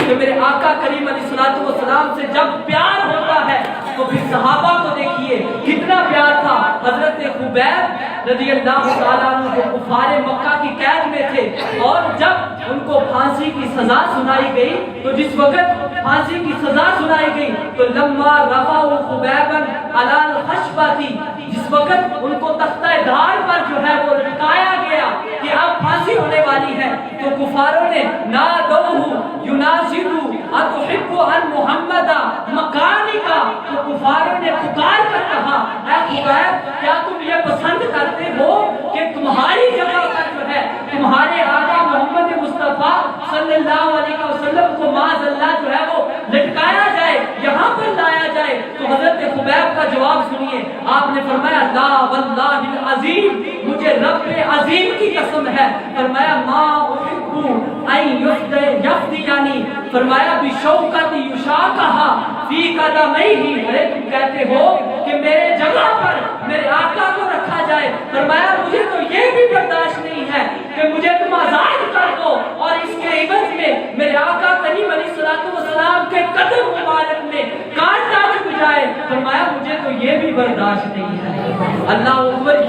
کہ میرے آقا کریم علیہ السلام سے جب پیار ہوتا ہے تو پھر صحابہ کو دیکھیے کتنا پیار تھا. حضرت خبیب رضی اللہ تعالیٰ عنہ جو کفار مکہ کی قید میں تھے اور جب ان کو پھانسی کی سزا سنائی گئی تو جس وقت پھانسی کی سزا سنائی گئی تو لما رفعوا خبیبا علی الخشبۃ، جس وقت ان کو تختہ دھار پر جو ہے وہ لٹایا گیا کہ اب پھانسی ہونے والی ہے، تو کفاروں نے نادوہ ینازلوا اتحب ان محمد مکانکا، تو کفاروں نے پکار کر کہا اے خبیب کیا تم یہ پسند کرتے ہو کہ تمہاری جگہ پر جو ہے تمہارے آقا محمد مصطفیٰ صلی اللہ علیہ وسلم کو معاذ اللہ جو ہے وہ لٹکایا جائے، یہاں پر لایا جائے؟ تو حضرت خبیب کا جواب سنیے. آپ نے فرمایا لا واللہ العظیم، مجھے رب عظیم کی قسم ہے، فرمایا ما احب ان یفدیانی، فرمایا بشوکت یشاکہا فی قدمیہ، ارے تم کہتے ہو کہ میرے جگہ پر میرے آقا کو رکھا جائے، فرمایا مجھے تو یہ بھی برداشت نہیں ہے کہ مجھے تم آزاد کر دو اور اس کے عوض میں میرے آقا کریم علیہ السلام کے قدم مبارک میں کانٹا چبھ جائے، فرمایا مجھے تو یہ بھی برداشت نہیں ہے. اللہ اکبر.